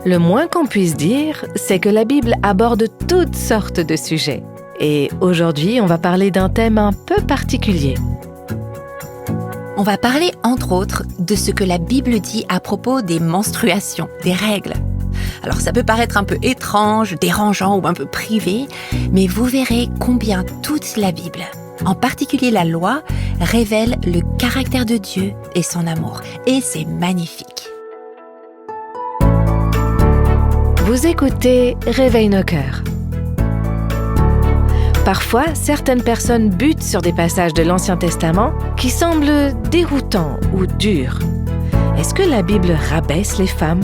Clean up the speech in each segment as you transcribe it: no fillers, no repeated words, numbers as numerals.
Le moins qu'on puisse dire, c'est que la Bible aborde toutes sortes de sujets. Et aujourd'hui, on va parler d'un thème un peu particulier. On va parler, entre autres, de ce que la Bible dit à propos des menstruations, des règles. Alors ça peut paraître un peu étrange, dérangeant ou un peu privé, mais vous verrez combien toute la Bible, en particulier la loi, révèle le caractère de Dieu et son amour. Et c'est magnifique. Vous écoutez Réveille nos cœurs. Parfois, certaines personnes butent sur des passages de l'Ancien Testament qui semblent déroutants ou durs. Est-ce que la Bible rabaisse les femmes?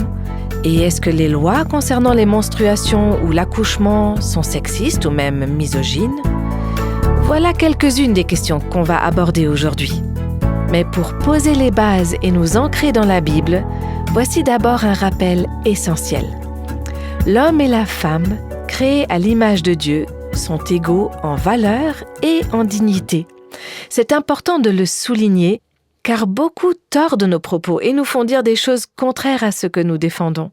Et est-ce que les lois concernant les menstruations ou l'accouchement sont sexistes ou même misogynes? Voilà quelques-unes des questions qu'on va aborder aujourd'hui. Mais pour poser les bases et nous ancrer dans la Bible, voici d'abord un rappel essentiel. L'homme et la femme, créés à l'image de Dieu, sont égaux en valeur et en dignité. C'est important de le souligner, car beaucoup tordent nos propos et nous font dire des choses contraires à ce que nous défendons.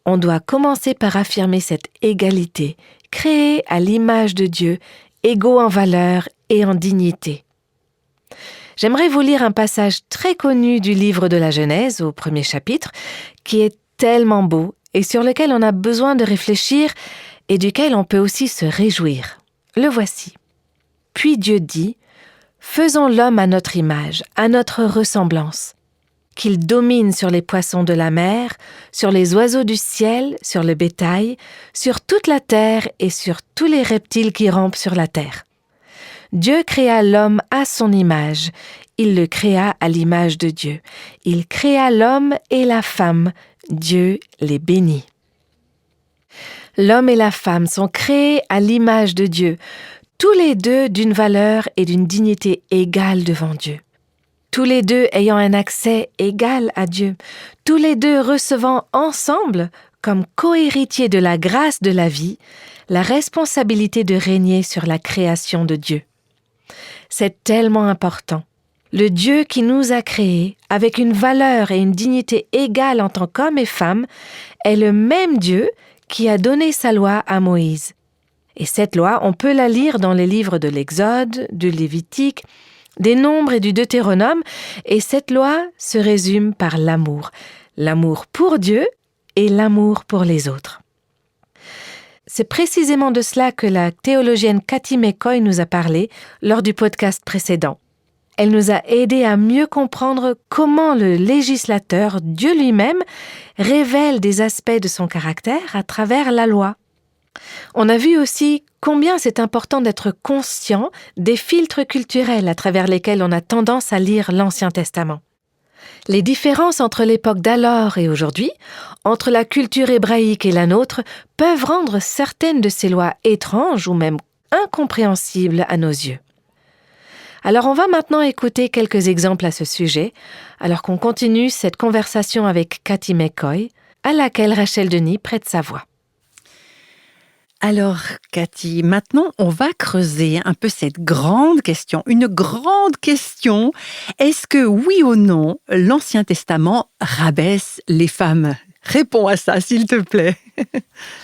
On doit commencer par affirmer cette égalité, créée à l'image de Dieu, égaux en valeur et en dignité. J'aimerais vous lire un passage très connu du livre de la Genèse, au 1er chapitre, qui est tellement beau et sur lequel on a besoin de réfléchir et duquel on peut aussi se réjouir. Le voici. Puis Dieu dit: « Faisons l'homme à notre image, à notre ressemblance, qu'il domine sur les poissons de la mer, sur les oiseaux du ciel, sur le bétail, sur toute la terre et sur tous les reptiles qui rampent sur la terre. » Dieu créa l'homme à son image. Il le créa à l'image de Dieu. Il créa l'homme et la femme. Dieu les bénit. L'homme et la femme sont créés à l'image de Dieu, tous les deux d'une valeur et d'une dignité égale devant Dieu. Tous les deux ayant un accès égal à Dieu, tous les deux recevant ensemble, comme co-héritiers de la grâce de la vie, la responsabilité de régner sur la création de Dieu. C'est tellement important. Le Dieu qui nous a créés, avec une valeur et une dignité égales en tant qu'hommes et femmes, est le même Dieu qui a donné sa loi à Moïse. Et cette loi, on peut la lire dans les livres de l'Exode, du Lévitique, des Nombres et du Deutéronome, et cette loi se résume par l'amour. L'amour pour Dieu et l'amour pour les autres. C'est précisément de cela que la théologienne Kathy McCoy nous a parlé lors du podcast précédent. Elle nous a aidés à mieux comprendre comment le législateur, Dieu lui-même, révèle des aspects de son caractère à travers la loi. On a vu aussi combien c'est important d'être conscient des filtres culturels à travers lesquels on a tendance à lire l'Ancien Testament. Les différences entre l'époque d'alors et aujourd'hui, entre la culture hébraïque et la nôtre, peuvent rendre certaines de ces lois étranges ou même incompréhensibles à nos yeux. Alors on va maintenant écouter quelques exemples à ce sujet, alors qu'on continue cette conversation avec Kathy McCoy, à laquelle Rachel Denis prête sa voix. Alors, Kathy, maintenant, on va creuser un peu cette grande question, une grande question. Est-ce que, oui ou non, l'Ancien Testament rabaisse les femmes? Réponds à ça, s'il te plaît.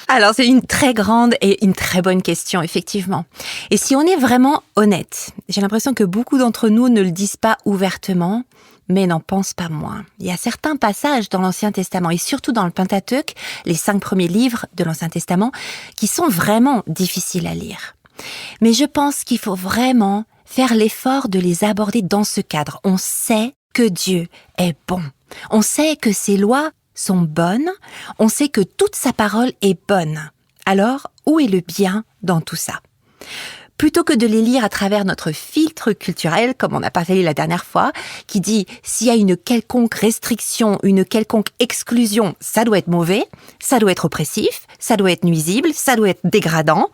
Alors, c'est une très grande et une très bonne question, effectivement. Et si on est vraiment honnête, j'ai l'impression que beaucoup d'entre nous ne le disent pas ouvertement, mais n'en pensent pas moins. Il y a certains passages dans l'Ancien Testament, et surtout dans le Pentateuque, les 5 premiers livres de l'Ancien Testament, qui sont vraiment difficiles à lire. Mais je pense qu'il faut vraiment faire l'effort de les aborder dans ce cadre. On sait que Dieu est bon. On sait que ses lois sont bonnes. On sait que toute sa parole est bonne. Alors, où est le bien dans tout ça ? Plutôt que de les lire à travers notre filtre culturel, comme on n'a pas fait la dernière fois, qui dit s'il y a une quelconque restriction, une quelconque exclusion, ça doit être mauvais, ça doit être oppressif, ça doit être nuisible, ça doit être dégradant.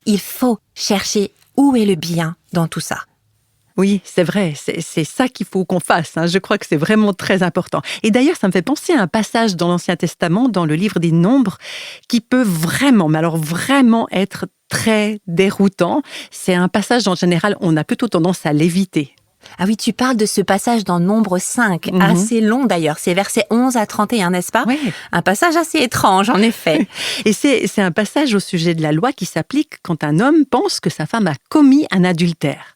Il faut chercher où est le bien dans tout ça. Oui, c'est vrai, c'est ça qu'il faut qu'on fasse. Je crois que c'est vraiment très important. Et d'ailleurs, ça me fait penser à un passage dans l'Ancien Testament, dans le livre des Nombres, qui peut vraiment, mais alors vraiment être très déroutant. C'est un passage, en général, on a plutôt tendance à l'éviter. Ah oui, tu parles de ce passage dans Nombre 5, assez long d'ailleurs. C'est versets 11 à 31, n'est-ce pas? Ouais. Un passage assez étrange, en effet. Et c'est un passage au sujet de la loi qui s'applique quand un homme pense que sa femme a commis un adultère.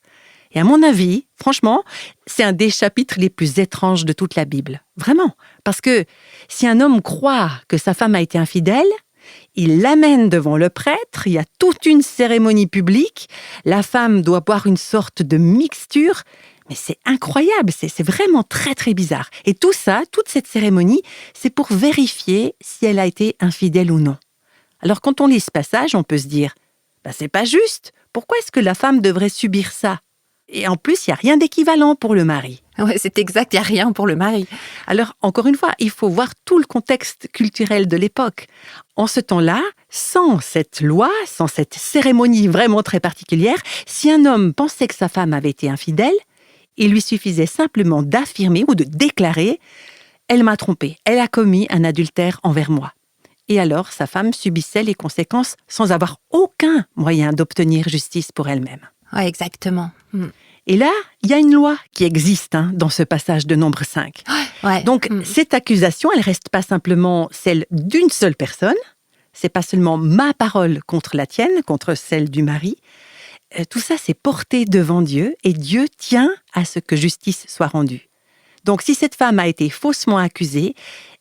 Et à mon avis, franchement, c'est un des chapitres les plus étranges de toute la Bible. Vraiment. Parce que si un homme croit que sa femme a été infidèle, il l'amène devant le prêtre, il y a toute une cérémonie publique, la femme doit boire une sorte de mixture, mais c'est incroyable, c'est vraiment très très bizarre. Et tout ça, toute cette cérémonie, c'est pour vérifier si elle a été infidèle ou non. Alors quand on lit ce passage, on peut se dire, c'est pas juste, pourquoi est-ce que la femme devrait subir ça? Et en plus, il n'y a rien d'équivalent pour le mari. Ouais, c'est exact, il n'y a rien pour le mari. Alors, encore une fois, il faut voir tout le contexte culturel de l'époque. En ce temps-là, sans cette loi, sans cette cérémonie vraiment très particulière, si un homme pensait que sa femme avait été infidèle, il lui suffisait simplement d'affirmer ou de déclarer « Elle m'a trompé, elle a commis un adultère envers moi ». Et alors, sa femme subissait les conséquences sans avoir aucun moyen d'obtenir justice pour elle-même. Ouais, exactement. Et là, il y a une loi qui existe dans ce passage de Nombre 5. Ouais. Donc, cette accusation, elle reste pas simplement celle d'une seule personne. C'est pas seulement ma parole contre la tienne, contre celle du mari. Tout ça, c'est porté devant Dieu et Dieu tient à ce que justice soit rendue. Donc, si cette femme a été faussement accusée,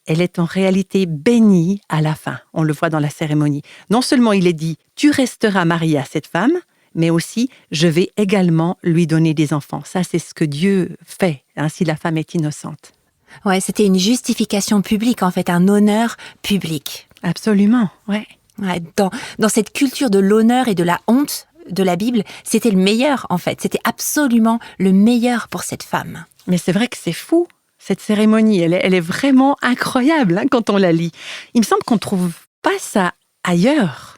elle est en réalité bénie à la fin. On le voit dans la cérémonie. Non seulement il est dit « Tu resteras marié à cette femme », mais aussi « Je vais également lui donner des enfants ». Ça, c'est ce que Dieu fait, si la femme est innocente. Ouais, c'était une justification publique, en fait, un honneur public. Absolument, ouais. Ouais, dans cette culture de l'honneur et de la honte de la Bible, c'était le meilleur, en fait. C'était absolument le meilleur pour cette femme. Mais c'est vrai que c'est fou, cette cérémonie. Elle est vraiment incroyable quand on la lit. Il me semble qu'on ne trouve pas ça ailleurs.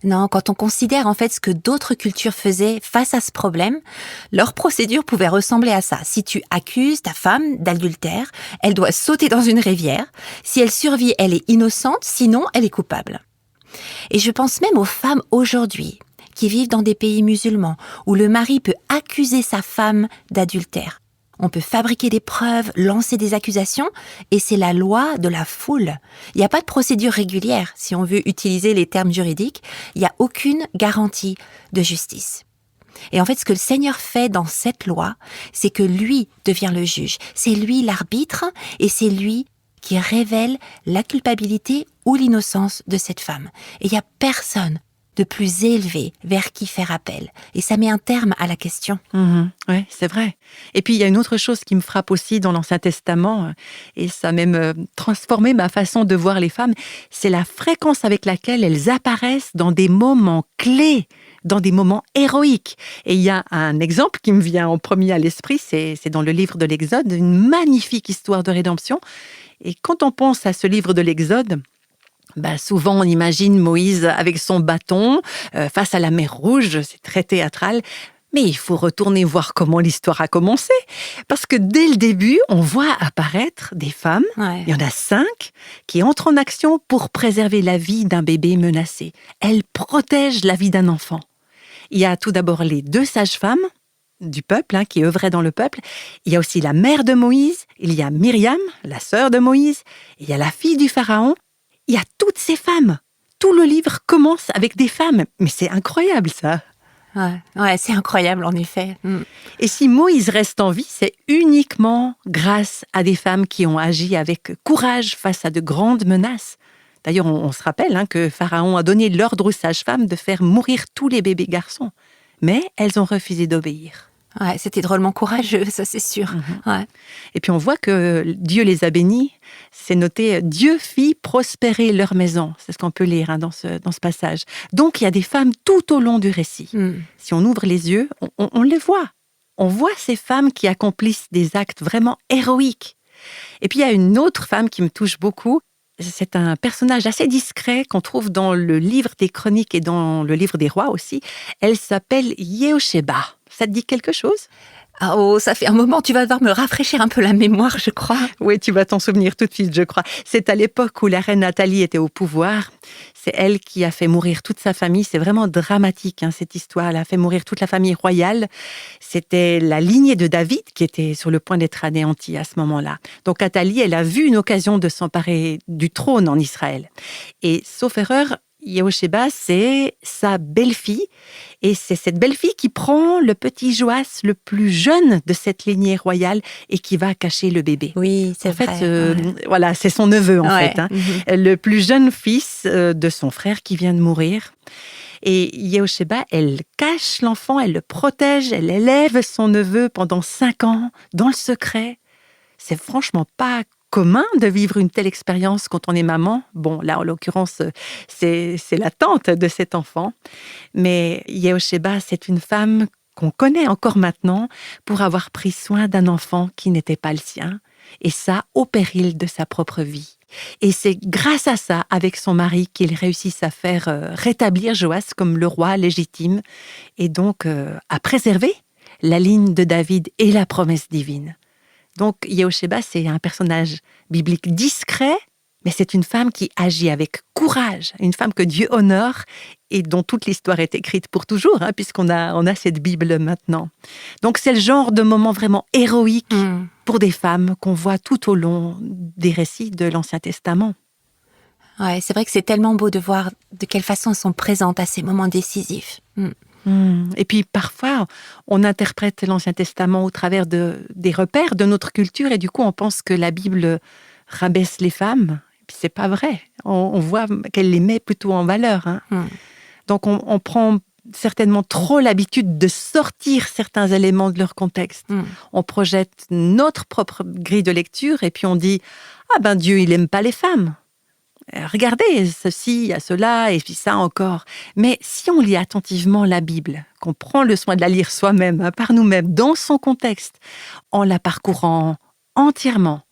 Non, quand on considère en fait ce que d'autres cultures faisaient face à ce problème, leur procédure pouvait ressembler à ça. Si tu accuses ta femme d'adultère, elle doit sauter dans une rivière. Si elle survit, elle est innocente, sinon elle est coupable. Et je pense même aux femmes aujourd'hui qui vivent dans des pays musulmans où le mari peut accuser sa femme d'adultère. On peut fabriquer des preuves, lancer des accusations, et c'est la loi de la foule. Il n'y a pas de procédure régulière, si on veut utiliser les termes juridiques. Il n'y a aucune garantie de justice. Et en fait, ce que le Seigneur fait dans cette loi, c'est que lui devient le juge. C'est lui l'arbitre, et c'est lui qui révèle la culpabilité ou l'innocence de cette femme. Et il n'y a personne de plus élevé vers qui faire appel. Et ça met un terme à la question. Oui, c'est vrai. Et puis, il y a une autre chose qui me frappe aussi dans l'Ancien Testament, et ça a même transformé ma façon de voir les femmes, c'est la fréquence avec laquelle elles apparaissent dans des moments clés, dans des moments héroïques. Et il y a un exemple qui me vient en premier à l'esprit, c'est dans le livre de l'Exode, une magnifique histoire de rédemption. Et quand on pense à ce livre de l'Exode, souvent, on imagine Moïse avec son bâton face à la mer Rouge, c'est très théâtral. Mais il faut retourner voir comment l'histoire a commencé. Parce que dès le début, on voit apparaître des femmes, il y en a 5, qui entrent en action pour préserver la vie d'un bébé menacé. Elles protègent la vie d'un enfant. Il y a tout d'abord les 2 sages-femmes du peuple, qui œuvraient dans le peuple. Il y a aussi la mère de Moïse, il y a Myriam, la sœur de Moïse, il y a la fille du Pharaon. Il y a toutes ces femmes. Tout le livre commence avec des femmes. Mais c'est incroyable, ça. Ouais, c'est incroyable, en effet. Et si Moïse reste en vie, c'est uniquement grâce à des femmes qui ont agi avec courage face à de grandes menaces. D'ailleurs, on se rappelle que Pharaon a donné l'ordre aux sages-femmes de faire mourir tous les bébés garçons. Mais elles ont refusé d'obéir. Ouais, c'était drôlement courageux, ça c'est sûr. Ouais. Et puis on voit que Dieu les a bénis. C'est noté « Dieu fit prospérer leur maison ». C'est ce qu'on peut lire dans ce passage. Donc il y a des femmes tout au long du récit. Si on ouvre les yeux, on les voit. On voit ces femmes qui accomplissent des actes vraiment héroïques. Et puis il y a une autre femme qui me touche beaucoup. C'est un personnage assez discret qu'on trouve dans le livre des Chroniques et dans le livre des Rois aussi. Elle s'appelle Yehosheba. Ça te dit quelque chose ? Ah, oh, ça fait un moment, tu vas devoir me rafraîchir un peu la mémoire, je crois. Oui, tu vas t'en souvenir tout de suite, je crois. C'est à l'époque où la reine Nathalie était au pouvoir. C'est elle qui a fait mourir toute sa famille. C'est vraiment dramatique, cette histoire. Elle a fait mourir toute la famille royale. C'était la lignée de David qui était sur le point d'être anéantie à ce moment-là. Donc Nathalie, elle a vu une occasion de s'emparer du trône en Israël. Et sauf erreur, Yehosheba, c'est sa belle-fille. Et c'est cette belle-fille qui prend le petit Joas, le plus jeune de cette lignée royale, et qui va cacher le bébé. Oui, c'est en fait, vrai. voilà, c'est son neveu, en Ouais. fait. Le plus jeune fils de son frère qui vient de mourir. Et Yehosheba, elle cache l'enfant, elle le protège, elle élève son neveu pendant 5 ans, dans le secret. C'est franchement pas commun de vivre une telle expérience quand on est maman. Bon, là, en l'occurrence, c'est la tante de cet enfant. Mais Yehosheba, c'est une femme qu'on connaît encore maintenant pour avoir pris soin d'un enfant qui n'était pas le sien, et ça au péril de sa propre vie. Et c'est grâce à ça, avec son mari, qu'ils réussissent à faire rétablir Joas comme le roi légitime, et donc à préserver la ligne de David et la promesse divine. Donc, Yehosheba, c'est un personnage biblique discret, mais c'est une femme qui agit avec courage, une femme que Dieu honore et dont toute l'histoire est écrite pour toujours, puisqu'on a cette Bible maintenant. Donc, c'est le genre de moment vraiment héroïque pour des femmes qu'on voit tout au long des récits de l'Ancien Testament. Ouais, c'est vrai que c'est tellement beau de voir de quelle façon elles sont présentes à ces moments décisifs. Et puis parfois, on interprète l'Ancien Testament au travers des repères de notre culture et du coup, on pense que la Bible rabaisse les femmes. Et puis c'est pas vrai. On voit qu'elle les met plutôt en valeur. Donc on prend certainement trop l'habitude de sortir certains éléments de leur contexte. On projette notre propre grille de lecture et puis on dit « Ah ben Dieu, il aime pas les femmes ». Regardez, ceci, il y a cela, et puis ça encore. Mais si on lit attentivement la Bible, qu'on prend le soin de la lire soi-même, par nous-mêmes, dans son contexte, en la parcourant entièrement,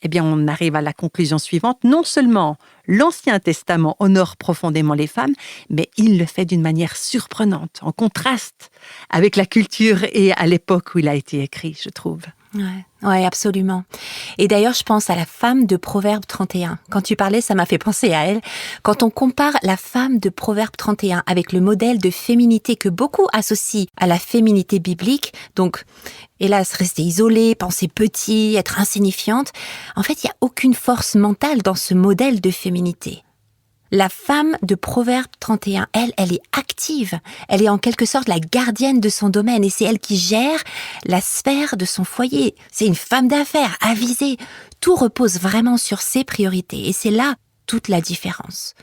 eh bien, on arrive à la conclusion suivante. Non seulement l'Ancien Testament honore profondément les femmes, mais il le fait d'une manière surprenante, en contraste avec la culture et à l'époque où il a été écrit, je trouve. Ouais, absolument. Et d'ailleurs, je pense à la femme de Proverbe 31. Quand tu parlais, ça m'a fait penser à elle. Quand on compare la femme de Proverbe 31 avec le modèle de féminité que beaucoup associent à la féminité biblique, donc, hélas, rester isolée, penser petit, être insignifiante, en fait, il n'y a aucune force mentale dans ce modèle de féminité. La femme de Proverbe 31, elle est active. Elle est en quelque sorte la gardienne de son domaine et c'est elle qui gère la sphère de son foyer. C'est une femme d'affaires, avisée. Tout repose vraiment sur ses priorités et c'est là toute la différence.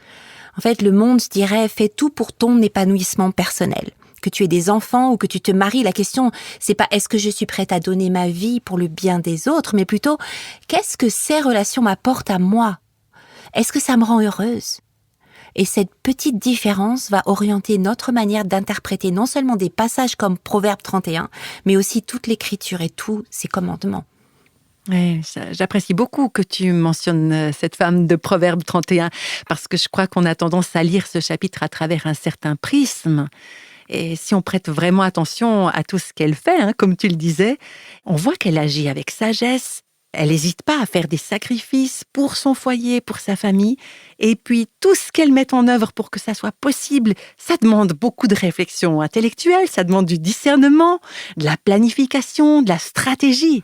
En fait, le monde, je dirais, fait tout pour ton épanouissement personnel. Que tu aies des enfants ou que tu te maries, la question, c'est pas est-ce que je suis prête à donner ma vie pour le bien des autres, mais plutôt qu'est-ce que ces relations m'apportent à moi? Est-ce que ça me rend heureuse? Et cette petite différence va orienter notre manière d'interpréter non seulement des passages comme Proverbe 31, mais aussi toute l'Écriture et tous ses commandements. Oui, j'apprécie beaucoup que tu mentionnes cette femme de Proverbe 31, parce que je crois qu'on a tendance à lire ce chapitre à travers un certain prisme. Et si on prête vraiment attention à tout ce qu'elle fait, comme tu le disais, on voit qu'elle agit avec sagesse. Elle n'hésite pas à faire des sacrifices pour son foyer, pour sa famille. Et puis, tout ce qu'elle met en œuvre pour que ça soit possible, ça demande beaucoup de réflexion intellectuelle, ça demande du discernement, de la planification, de la stratégie.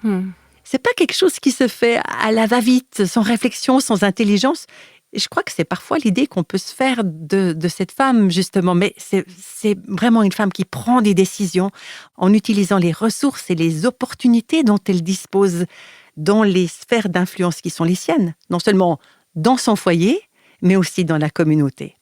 C'est pas quelque chose qui se fait à la va-vite, sans réflexion, sans intelligence. Et je crois que c'est parfois l'idée qu'on peut se faire de cette femme, justement. Mais c'est vraiment une femme qui prend des décisions en utilisant les ressources et les opportunités dont elle dispose dans les sphères d'influence qui sont les siennes, non seulement dans son foyer, mais aussi dans la communauté.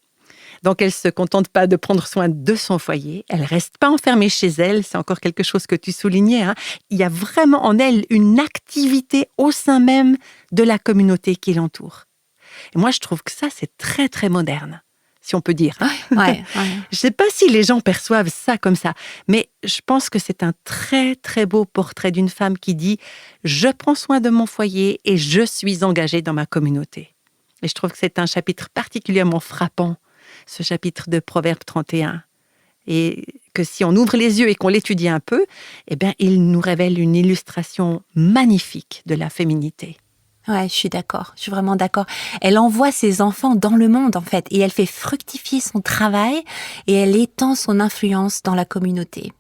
Donc, elle ne se contente pas de prendre soin de son foyer, elle ne reste pas enfermée chez elle, c'est encore quelque chose que tu soulignais. Il y a vraiment en elle une activité au sein même de la communauté qui l'entoure. Et moi, je trouve que ça, c'est très, très moderne, si on peut dire. Ouais. Je ne sais pas si les gens perçoivent ça comme ça, mais je pense que c'est un très, très beau portrait d'une femme qui dit « Je prends soin de mon foyer et je suis engagée dans ma communauté ». Et je trouve que c'est un chapitre particulièrement frappant, ce chapitre de Proverbe 31. Et que si on ouvre les yeux et qu'on l'étudie un peu, eh bien, il nous révèle une illustration magnifique de la féminité. Ouais, je suis d'accord, je suis vraiment d'accord. Elle envoie ses enfants dans le monde, en fait, et elle fait fructifier son travail et elle étend son influence dans la communauté.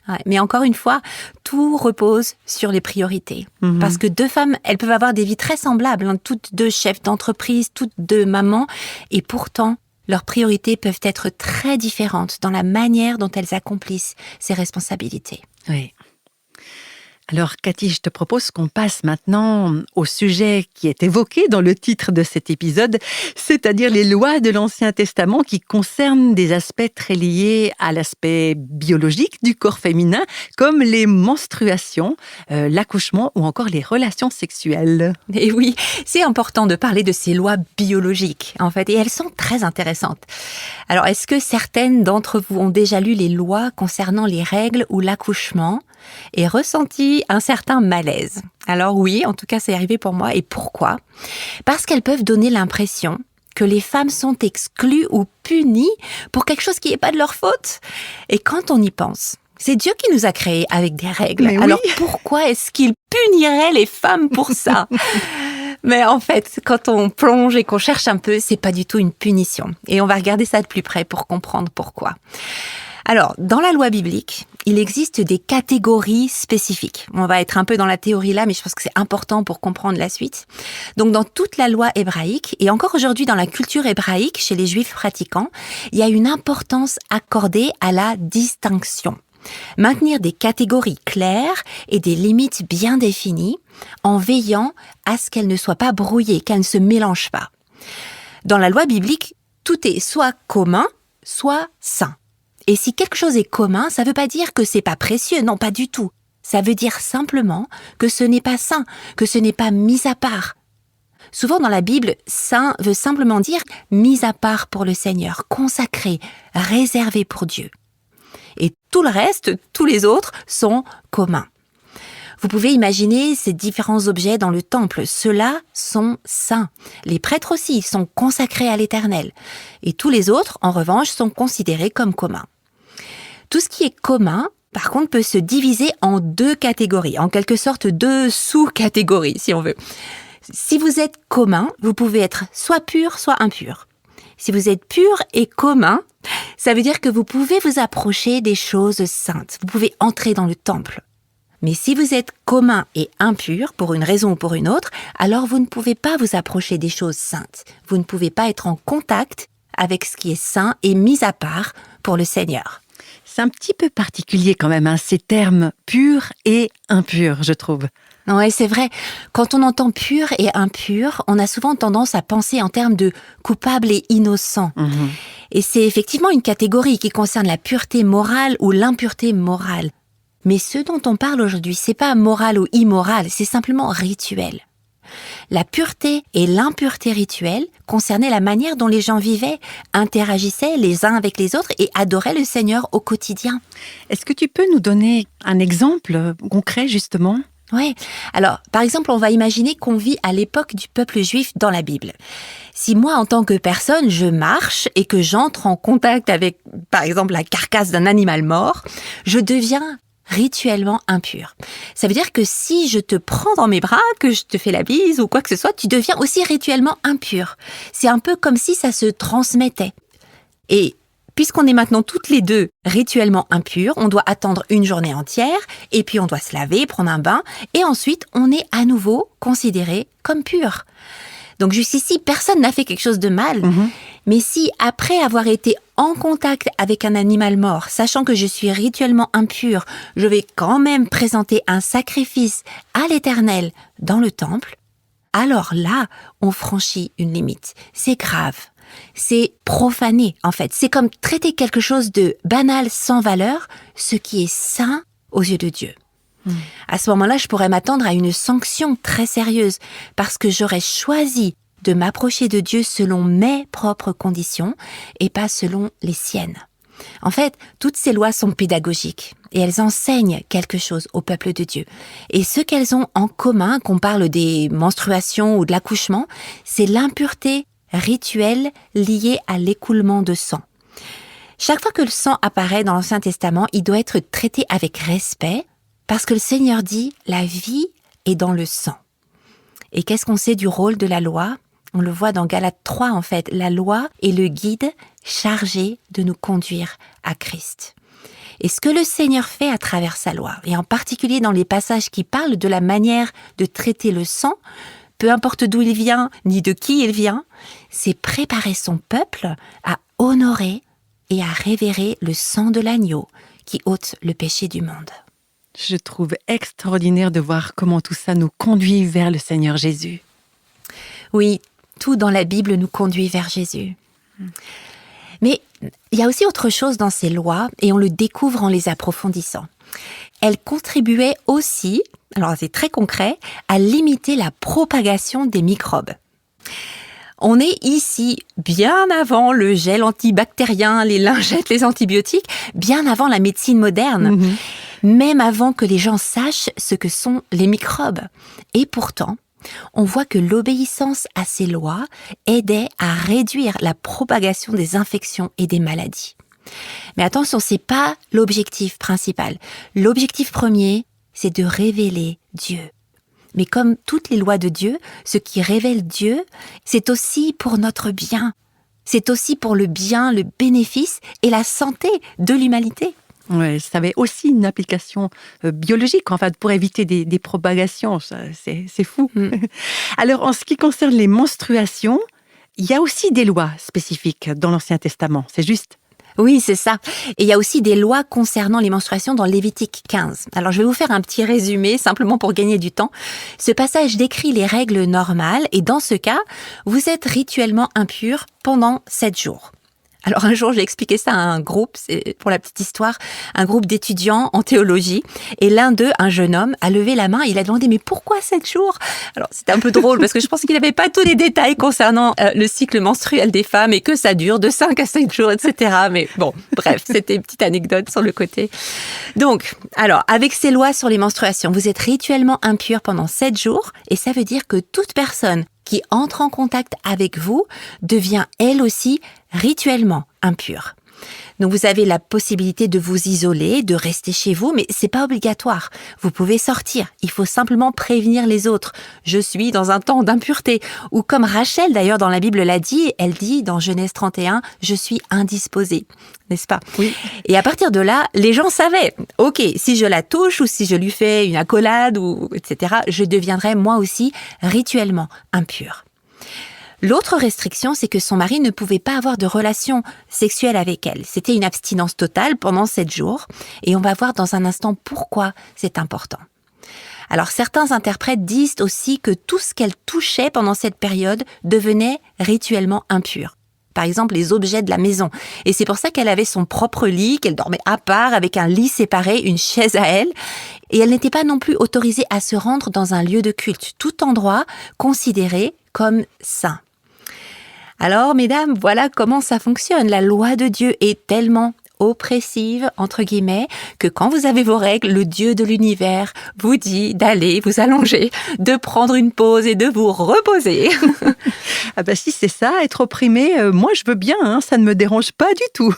Ouais, mais encore une fois, tout repose sur les priorités. Parce que deux femmes, elles peuvent avoir des vies très semblables, hein, toutes deux chefs d'entreprise, toutes deux mamans, et pourtant, leurs priorités peuvent être très différentes dans la manière dont elles accomplissent ces responsabilités. Oui. Alors, Cathy, je te propose qu'on passe maintenant au sujet qui est évoqué dans le titre de cet épisode, c'est-à-dire les lois de l'Ancien Testament qui concernent des aspects très liés à l'aspect biologique du corps féminin, comme les menstruations, l'accouchement ou encore les relations sexuelles. Et oui, c'est important de parler de ces lois biologiques, en fait, et elles sont très intéressantes. Alors, est-ce que certaines d'entre vous ont déjà lu les lois concernant les règles ou l'accouchement et ressenti un certain malaise? Alors oui, en tout cas, c'est arrivé pour moi. Et pourquoi? Parce qu'elles peuvent donner l'impression que les femmes sont exclues ou punies pour quelque chose qui n'est pas de leur faute. Et quand on y pense, c'est Dieu qui nous a créés avec des règles. Mais oui. Alors pourquoi est-ce qu'il punirait les femmes pour ça? Mais en fait, quand on plonge et qu'on cherche un peu, c'est pas du tout une punition. Et on va regarder ça de plus près pour comprendre pourquoi. Alors, dans la loi biblique, il existe des catégories spécifiques. On va être un peu dans la théorie là, mais je pense que c'est important pour comprendre la suite. Donc, dans toute la loi hébraïque, et encore aujourd'hui dans la culture hébraïque, chez les juifs pratiquants, il y a une importance accordée à la distinction. Maintenir des catégories claires et des limites bien définies, en veillant à ce qu'elles ne soient pas brouillées, qu'elles ne se mélangent pas. Dans la loi biblique, tout est soit commun, soit saint. Et si quelque chose est commun, ça ne veut pas dire que c'est pas précieux, non, pas du tout. Ça veut dire simplement que ce n'est pas saint, que ce n'est pas mis à part. Souvent dans la Bible, saint veut simplement dire mis à part pour le Seigneur, consacré, réservé pour Dieu. Et tout le reste, tous les autres, sont communs. Vous pouvez imaginer ces différents objets dans le temple. Ceux-là sont saints. Les prêtres aussi sont consacrés à l'Éternel. Et tous les autres, en revanche, sont considérés comme communs. Tout ce qui est commun, par contre, peut se diviser en deux catégories, en quelque sorte deux sous-catégories, si on veut. Si vous êtes commun, vous pouvez être soit pur, soit impur. Si vous êtes pur et commun, ça veut dire que vous pouvez vous approcher des choses saintes. Vous pouvez entrer dans le temple. Mais si vous êtes commun et impur, pour une raison ou pour une autre, alors vous ne pouvez pas vous approcher des choses saintes. Vous ne pouvez pas être en contact avec ce qui est saint et mis à part pour le Seigneur. C'est un petit peu particulier quand même, hein, ces termes pur et impur, je trouve. Oui, c'est vrai. Quand on entend pur et impur, on a souvent tendance à penser en termes de coupable et innocent. Et c'est effectivement une catégorie qui concerne la pureté morale ou l'impureté morale. Mais ce dont on parle aujourd'hui, c'est pas moral ou immoral, c'est simplement rituel. La pureté et l'impureté rituelle concernaient la manière dont les gens vivaient, interagissaient les uns avec les autres et adoraient le Seigneur au quotidien. Est-ce que tu peux nous donner un exemple concret, justement ? Oui. Alors, par exemple, on va imaginer qu'on vit à l'époque du peuple juif dans la Bible. Si moi, en tant que personne, je marche et que j'entre en contact avec, par exemple, la carcasse d'un animal mort, je deviens rituellement impur. Ça veut dire que si je te prends dans mes bras, que je te fais la bise ou quoi que ce soit, tu deviens aussi rituellement impur. C'est un peu comme si ça se transmettait. Et puisqu'on est maintenant toutes les deux rituellement impures, on doit attendre une journée entière, et puis on doit se laver, prendre un bain, et ensuite on est à nouveau considéré comme pur. Donc jusqu'ici, personne n'a fait quelque chose de mal. Mais si, après avoir été en contact avec un animal mort, sachant que je suis rituellement impure, je vais quand même présenter un sacrifice à l'Éternel dans le temple, alors là, on franchit une limite. C'est grave. C'est profaner, en fait. C'est comme traiter quelque chose de banal, sans valeur, ce qui est saint aux yeux de Dieu. À ce moment-là, je pourrais m'attendre à une sanction très sérieuse parce que j'aurais choisi de m'approcher de Dieu selon mes propres conditions et pas selon les siennes. En fait, toutes ces lois sont pédagogiques et elles enseignent quelque chose au peuple de Dieu. Et ce qu'elles ont en commun, qu'on parle des menstruations ou de l'accouchement, c'est l'impureté rituelle liée à l'écoulement de sang. Chaque fois que le sang apparaît dans l'Ancien Testament, il doit être traité avec respect parce que le Seigneur dit « la vie est dans le sang ». Et qu'est-ce qu'on sait du rôle de la loi ? On le voit dans Galates 3 en fait. La loi est le guide chargé de nous conduire à Christ. Et ce que le Seigneur fait à travers sa loi, et en particulier dans les passages qui parlent de la manière de traiter le sang, peu importe d'où il vient, ni de qui il vient, c'est préparer son peuple à honorer et à révérer le sang de l'agneau qui ôte le péché du monde. Je trouve extraordinaire de voir comment tout ça nous conduit vers le Seigneur Jésus. Oui, tout dans la Bible nous conduit vers Jésus. Mais il y a aussi autre chose dans ces lois, et on le découvre en les approfondissant. Elles contribuaient aussi, alors c'est très concret, à limiter la propagation des microbes. On est ici bien avant le gel antibactérien, les lingettes, les antibiotiques, bien avant la médecine moderne, même avant que les gens sachent ce que sont les microbes. Et pourtant, on voit que l'obéissance à ces lois aidait à réduire la propagation des infections et des maladies. Mais attention, c'est pas l'objectif principal. L'objectif premier, c'est de révéler Dieu. Mais comme toutes les lois de Dieu, ce qui révèle Dieu, c'est aussi pour notre bien. C'est aussi pour le bien, le bénéfice et la santé de l'humanité. Ouais, ça avait aussi une application biologique, en fait, pour éviter des propagations. C'est fou. Alors, en ce qui concerne les menstruations, il y a aussi des lois spécifiques dans l'Ancien Testament, c'est juste ? Oui, c'est ça. Et il y a aussi des lois concernant les menstruations dans Lévitique 15. Alors, je vais vous faire un petit résumé, simplement pour gagner du temps. Ce passage décrit les règles normales, et dans ce cas, vous êtes rituellement impur pendant 7 jours. Alors un jour, j'ai expliqué ça à un groupe, c'est pour la petite histoire, un groupe d'étudiants en théologie. Et l'un d'eux, un jeune homme, a levé la main et il a demandé « Mais pourquoi 7 jours ?» Alors c'était un peu drôle parce que je pense qu'il n'avait pas tous les détails concernant le cycle menstruel des femmes et que ça dure de 5 à 7 jours, etc. Mais bon, bref, c'était une petite anecdote sur le côté. Donc, alors, avec ces lois sur les menstruations, vous êtes rituellement impur pendant 7 jours et ça veut dire que toute personne qui entre en contact avec vous devient elle aussi rituellement impure. Donc vous avez la possibilité de vous isoler, de rester chez vous, mais c'est pas obligatoire. Vous pouvez sortir. Il faut simplement prévenir les autres. Je suis dans un temps d'impureté. Ou comme Rachel d'ailleurs dans la Bible l'a dit, elle dit dans Genèse 31, je suis indisposée. N'est-ce pas ? Oui. Et à partir de là, les gens savaient, ok, si je la touche ou si je lui fais une accolade ou etc., je deviendrai moi aussi rituellement impure. L'autre restriction, c'est que son mari ne pouvait pas avoir de relation sexuelle avec elle. C'était une abstinence totale pendant 7 jours. Et on va voir dans un instant pourquoi c'est important. Alors certains interprètes disent aussi que tout ce qu'elle touchait pendant cette période devenait rituellement impur. Par exemple, les objets de la maison. Et c'est pour ça qu'elle avait son propre lit, qu'elle dormait à part, avec un lit séparé, une chaise à elle. Et elle n'était pas non plus autorisée à se rendre dans un lieu de culte, tout endroit considéré comme saint. Alors, mesdames, voilà comment ça fonctionne. La loi de Dieu est tellement oppressive, entre guillemets, que quand vous avez vos règles, le Dieu de l'univers vous dit d'aller vous allonger, de prendre une pause et de vous reposer. Ah bah si c'est ça, être opprimé, moi je veux bien, hein, ça ne me dérange pas du tout.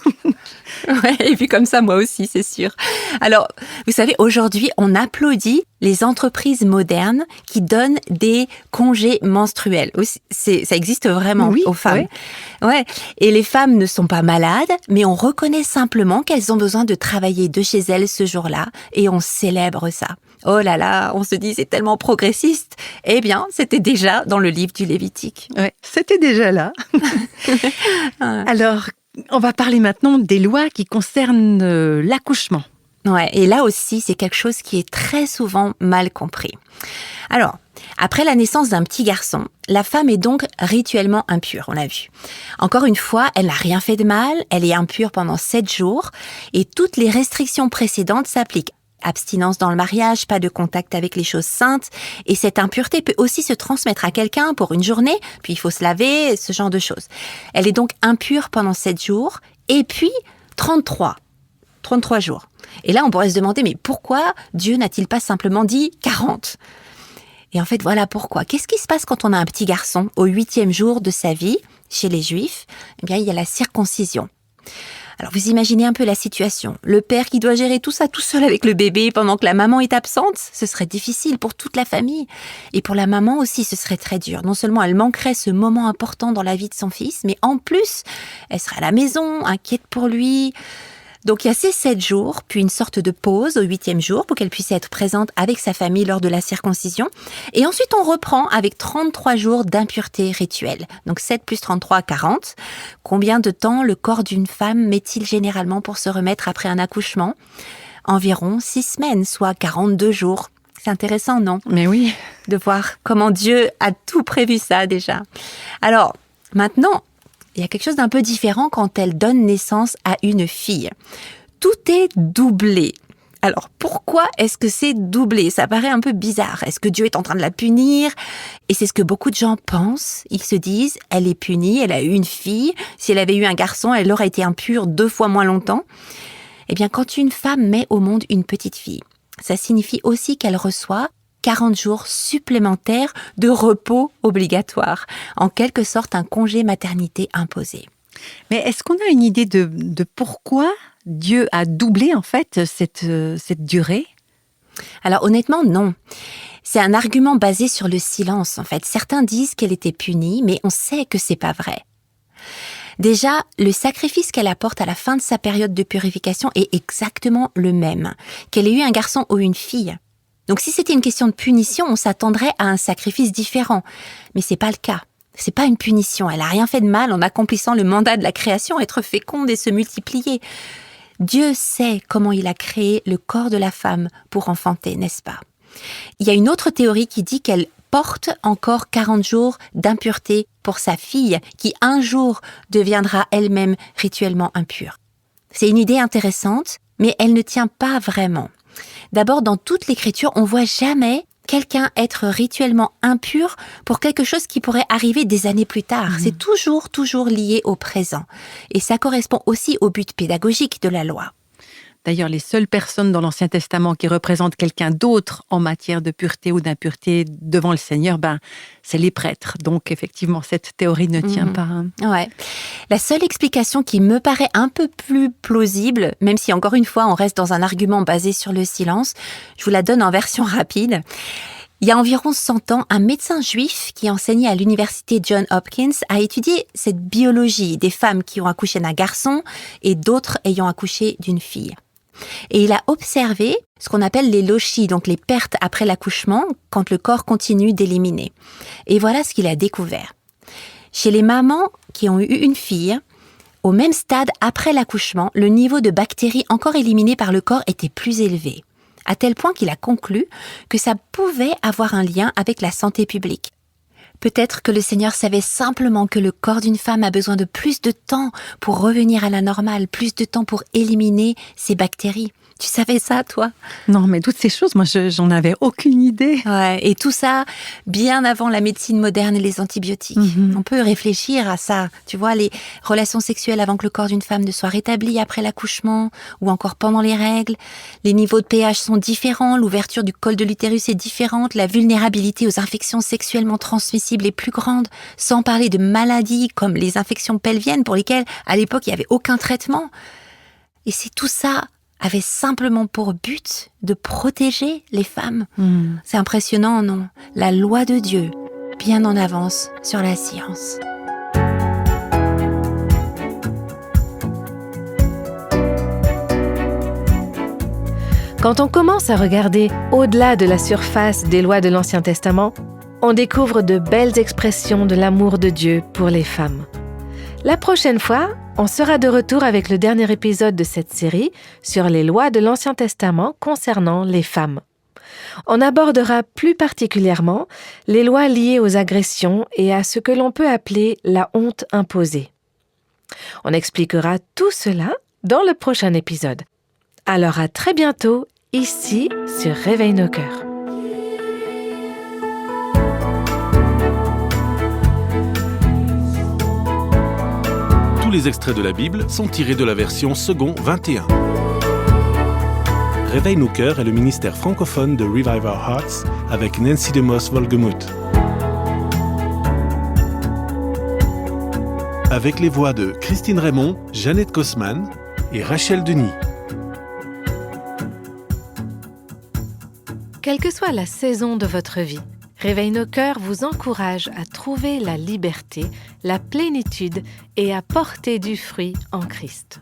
Ouais, et puis comme ça, moi aussi, c'est sûr. Alors, vous savez, aujourd'hui, on applaudit les entreprises modernes qui donnent des congés menstruels. Ça existe vraiment aux femmes. Ouais. Et les femmes ne sont pas malades, mais on reconnaît simplement qu'elles ont besoin de travailler de chez elles ce jour-là et on célèbre ça. Oh là là, on se dit c'est tellement progressiste. Eh bien, c'était déjà dans le livre du Lévitique. Ouais, c'était déjà là. Alors, on va parler maintenant des lois qui concernent l'accouchement. Ouais, et là aussi, c'est quelque chose qui est très souvent mal compris. Alors, après la naissance d'un petit garçon, la femme est donc rituellement impure, on l'a vu. Encore une fois, elle n'a rien fait de mal, elle est impure pendant 7 jours, et toutes les restrictions précédentes s'appliquent. Abstinence dans le mariage, pas de contact avec les choses saintes, et cette impureté peut aussi se transmettre à quelqu'un pour une journée, puis il faut se laver, ce genre de choses. Elle est donc impure pendant 7 jours, et puis 33 jours. Et là, on pourrait se demander, mais pourquoi Dieu n'a-t-il pas simplement dit 40 ? Et en fait, voilà pourquoi. Qu'est-ce qui se passe quand on a un petit garçon au 8e jour de sa vie, chez les Juifs ? Eh bien, il y a la circoncision. Alors vous imaginez un peu la situation. Le père qui doit gérer tout ça tout seul avec le bébé pendant que la maman est absente, ce serait difficile pour toute la famille. Et pour la maman aussi, ce serait très dur. Non seulement elle manquerait ce moment important dans la vie de son fils, mais en plus, elle serait à la maison, inquiète pour lui. Donc il y a ces 7 jours, puis une sorte de pause au 8e jour pour qu'elle puisse être présente avec sa famille lors de la circoncision. Et ensuite on reprend avec 33 jours d'impureté rituelle. Donc 7 plus 33, 40. Combien de temps le corps d'une femme met-il généralement pour se remettre après un accouchement ? Environ 6 semaines, soit 42 jours. C'est intéressant, non ? Mais oui. De voir comment Dieu a tout prévu ça déjà. Alors, maintenant, il y a quelque chose d'un peu différent quand elle donne naissance à une fille. Tout est doublé. Alors, pourquoi est-ce que c'est doublé ? Ça paraît un peu bizarre. Est-ce que Dieu est en train de la punir ? Et c'est ce que beaucoup de gens pensent. Ils se disent, elle est punie, elle a eu une fille. Si elle avait eu un garçon, elle aurait été impure 2 fois moins longtemps. Eh bien, quand une femme met au monde une petite fille, ça signifie aussi qu'elle reçoit 40 jours supplémentaires de repos obligatoire, en quelque sorte un congé maternité imposé. Mais est-ce qu'on a une idée de pourquoi Dieu a doublé en fait cette durée ? Alors honnêtement, non. C'est un argument basé sur le silence en fait. Certains disent qu'elle était punie, mais on sait que c'est pas vrai. Déjà, le sacrifice qu'elle apporte à la fin de sa période de purification est exactement le même, qu'elle ait eu un garçon ou une fille. Donc si c'était une question de punition, on s'attendrait à un sacrifice différent. Mais c'est pas le cas. C'est pas une punition. Elle a rien fait de mal en accomplissant le mandat de la création, être féconde et se multiplier. Dieu sait comment il a créé le corps de la femme pour enfanter, n'est-ce pas ? Il y a une autre théorie qui dit qu'elle porte encore 40 jours d'impureté pour sa fille, qui un jour deviendra elle-même rituellement impure. C'est une idée intéressante, mais elle ne tient pas vraiment. D'abord, dans toute l'Écriture, on voit jamais quelqu'un être rituellement impur pour quelque chose qui pourrait arriver des années plus tard. C'est toujours lié au présent. Et ça correspond aussi au but pédagogique de la loi. D'ailleurs, les seules personnes dans l'Ancien Testament qui représentent quelqu'un d'autre en matière de pureté ou d'impureté devant le Seigneur, c'est les prêtres. Donc, effectivement, cette théorie ne tient pas. Ouais. La seule explication qui me paraît un peu plus plausible, même si encore une fois, on reste dans un argument basé sur le silence, je vous la donne en version rapide. Il y a environ 100 ans, un médecin juif qui enseignait à l'université Johns Hopkins a étudié cette biologie des femmes qui ont accouché d'un garçon et d'autres ayant accouché d'une fille. Et il a observé ce qu'on appelle les lochies, donc les pertes après l'accouchement, quand le corps continue d'éliminer. Et voilà ce qu'il a découvert. Chez les mamans qui ont eu une fille, au même stade après l'accouchement, le niveau de bactéries encore éliminées par le corps était plus élevé, à tel point qu'il a conclu que ça pouvait avoir un lien avec la santé publique. Peut-être que le Seigneur savait simplement que le corps d'une femme a besoin de plus de temps pour revenir à la normale, plus de temps pour éliminer ces bactéries. Tu savais ça, toi ? Non, mais toutes ces choses, moi, j'en avais aucune idée. Ouais, et tout ça, bien avant la médecine moderne et les antibiotiques. On peut réfléchir à ça. Tu vois, les relations sexuelles avant que le corps d'une femme ne soit rétabli après l'accouchement ou encore pendant les règles. Les niveaux de pH sont différents, l'ouverture du col de l'utérus est différente, la vulnérabilité aux infections sexuellement transmissibles est plus grande, sans parler de maladies comme les infections pelviennes pour lesquelles, à l'époque, il n'y avait aucun traitement. Et c'est tout ça avait simplement pour but de protéger les femmes. C'est impressionnant, non ? La loi de Dieu, bien en avance sur la science. Quand on commence à regarder au-delà de la surface des lois de l'Ancien Testament, on découvre de belles expressions de l'amour de Dieu pour les femmes. La prochaine fois, on sera de retour avec le dernier épisode de cette série sur les lois de l'Ancien Testament concernant les femmes. On abordera plus particulièrement les lois liées aux agressions et à ce que l'on peut appeler la honte imposée. On expliquera tout cela dans le prochain épisode. Alors à très bientôt, ici sur Réveille nos cœurs. Tous les extraits de la Bible sont tirés de la version second 21. Réveille nos cœurs est le ministère francophone de Revive Our Hearts avec Nancy DeMoss Wolgemuth. Avec les voix de Christine Raymond, Jeannette Kosman, et Rachel Denis. Quelle que soit la saison de votre vie, Réveille nos cœurs vous encourage à trouver la liberté, la plénitude et à porter du fruit en Christ.